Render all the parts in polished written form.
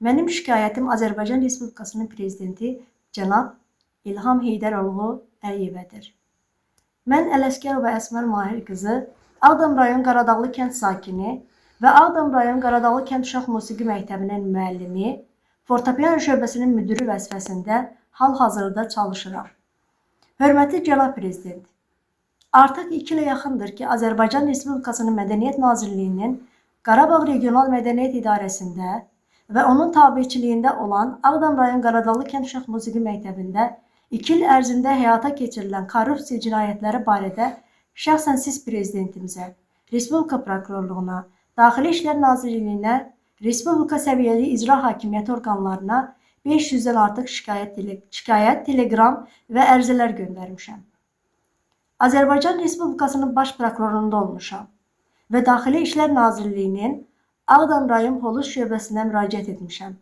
Mənim şikayətim Azərbaycan Respublikasının prezidenti cənab İlham Heydəroğlu Əliyevədir. Mən Ələsgərova Əsmər Mahir qızı, Ağdam rayon Qaradağlı kənd sakini və Ağdam rayon Qaradağlı kənd uşaq musiqi məktəbinin müəllimi, fortepiano şöbəsinin müdürü vəzifəsində hal-hazırda çalışıram. Hörmətli cənab prezident, artıq 2 ilə yaxındır ki, Azərbaycan Respublikasının Mədəniyyət Nazirliyinin Qarabağ Regional Mədəniyyət İdarəsində və onun tabiçiliyində olan Ağdam rayon Qaradağlı kənd uşaq musiqi məktəbində 2 il ərzində həyata keçirilən korrupsiya cinayətləri barədə şəxsən siz prezidentimizə, Respublika Prokurorluğuna, Daxili İşlər Nazirliyinə, Respublika səviyyəli icra hakimiyyəti orqanlarına 500-dən artıq şikayət, telegram və ərizələr göndərmişəm. Azərbaycan Respublikasının baş prokurorunda olmuşam və Daxili İşlər Nazirliyinin Ağdam rayon polis şöbəsinə müraciət etmişəm.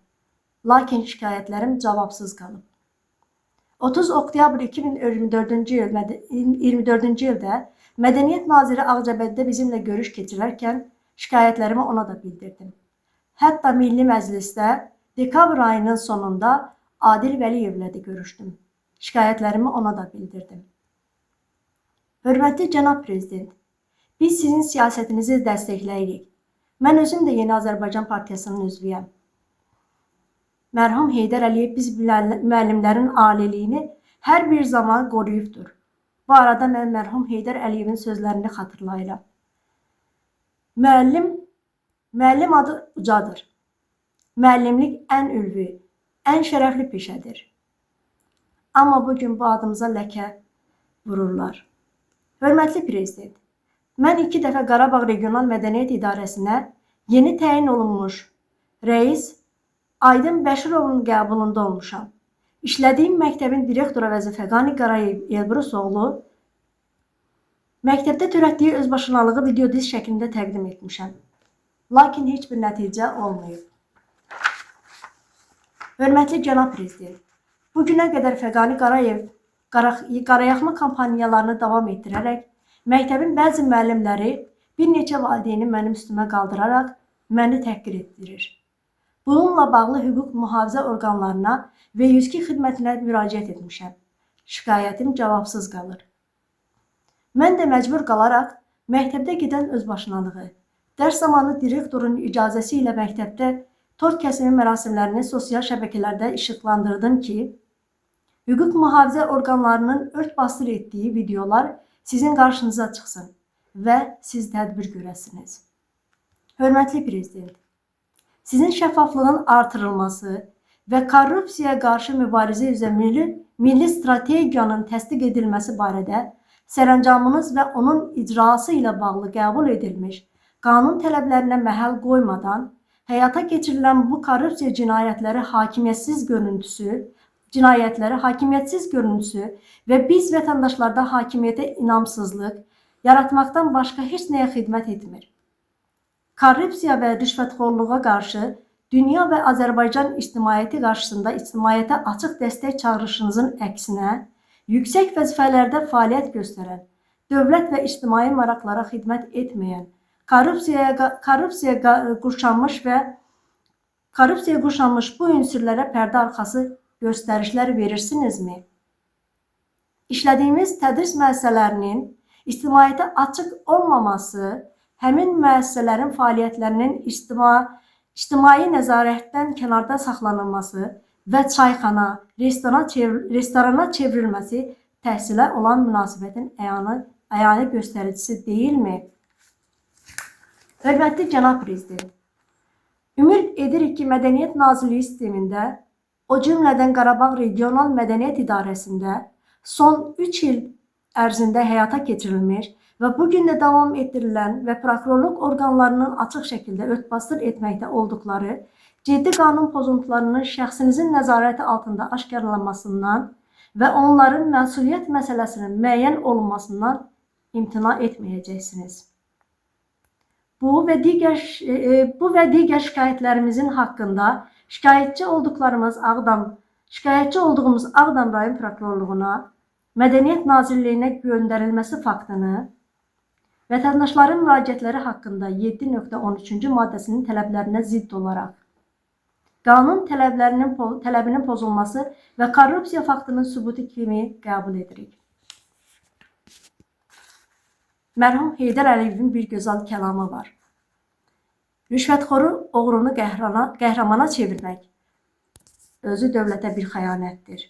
Lakin şikayətlərim cavabsız qalıb. 30 oktyabr 2024-cü ildə Mədəniyyət Naziri Ağcabəddə bizimlə görüş keçirərkən şikayətlərimi ona da bildirdim. Hətta Milli Məclisdə dekabr ayının sonunda Adil Vəliyevlə də görüşdüm. Şikayətlərimi ona da bildirdim. Hörmətli cənab prezident, biz sizin siyasətinizi dəstəkləyirik. Mən özüm də Yeni Azərbaycan Partiyasının üzvüyəm. Mərhum Heydər Əliyev biz müəllimlərin aliliyini hər bir zaman qoruyubdur. Bu arada mən mərhum Heydər Əliyevin sözlərini xatırlayıram. Müəllim adı ucadır. Müəllimlik ən ülvi, ən şərəfli peşədir. Amma bugün bu adımıza ləkə vururlar. Hörmətli prezident, mən 2 dəfə Qarabağ Regional Mədəniyyət İdarəsinə yeni təyin olunmuş rəis Aydın Bəşirovun qəbulunda olmuşam. İşlədiyim məktəbin direktoru vəzifə Qani Qarayev Elbrus oğlu məktəbdə törətdiyi özbaşınalığı video disk şəklində təqdim etmişəm. Lakin heç bir nəticə olmayıb. Hörmətli cənab prezident, bugünə qədər Fəqani Qarayev qarayaxma kampaniyalarını davam etdirərək məktəbin bəzi müəllimləri bir neçə valideyni mənim üstümə qaldıraraq məni təhqir etdirir. Bununla bağlı hüquq mühafizə orqanlarına və 102 xidmətinə müraciət etmişəm. Şikayətim cavabsız qalır. Mən də məcbur qalaraq məktəbdə gedən özbaşınalığı, dərs zamanı direktorun icazəsi ilə məktəbdə tort kəsimi mərasimlərini sosial şəbəkələrdə işıqlandırdım ki, hüquq mühafizə orqanlarının ört-basdır etdiyi videolar sizin qarşınıza çıxsın və siz tədbir görəsiniz. Hörmətli prezident, sizin şəffaflığın artırılması və korrupsiyaya qarşı mübarizə üzrə milli strategiyanın təsdiq edilməsi barədə sərəncamınız və onun icrası ilə bağlı qəbul edilmiş qanun tələblərinə məhəl qoymadan həyata keçirilən bu korrupsiya cinayətləri hakimiyyətsiz görüntüsü və biz vətəndaşlarda hakimiyyətə inamsızlıq yaratmaqdan başqa heç nəyə xidmət etmir. Korrupsiya və rüşvətxorluğa qarşı dünya və Azərbaycan ictimaiyyəti qarşısında ictimaiyyətə açıq dəstək çağırışınızın əksinə, yüksək vəzifələrdə fəaliyyət göstərən, dövlət və ictimai maraqlara xidmət etməyən, korrupsiya qurşanmış bu ünsürlərə pərdə arxası göstərişlər verirsinizmi? İşlədiyimiz tədris müəssisələrinin ictimaiyyətə açıq olmaması, həmin müəssisələrin fəaliyyətlərinin ictimai nəzarətdən kənarda saxlanılması və çayxana, restorana çevrilməsi təhsilə olan münasibətin əyani göstəricisi deyilmi? Hörmətli cənab prezident, ümid edirik ki, Mədəniyyət Nazirliyi sistemində, o cümlədən Qarabağ Regional Mədəniyyət İdarəsində son 3 il ərzində həyata keçirilmiş və bugün də davam etdirilən və prokurorluq orqanlarının açıq şəkildə ört-basdır etməkdə olduqları ciddi qanun pozuntularının şəxsinizin nəzarəti altında aşkarlanmasından və onların məsuliyyət məsələsinin müəyyən olunmasından imtina etməyəcəksiniz. Bu və digər şikayətlərimizin haqqında şikayətçi olduğumuz Ağdam rayon prokurorluğuna, Mədəniyyət Nazirliyinə göndərilməsi faktını, vətəndaşların müraciətləri haqqında 7.13-cü maddəsinin tələblərinə zidd olaraq qanun tələbinin pozulması və korrupsiya faktının sübutu kimi qəbul edirik. Mərhum Heydər Əliyevin bir gözəl kəlamı var. Rüşvətxoru oğrunu qəhrəmana çevirmək özü dövlətə bir xəyanətdir.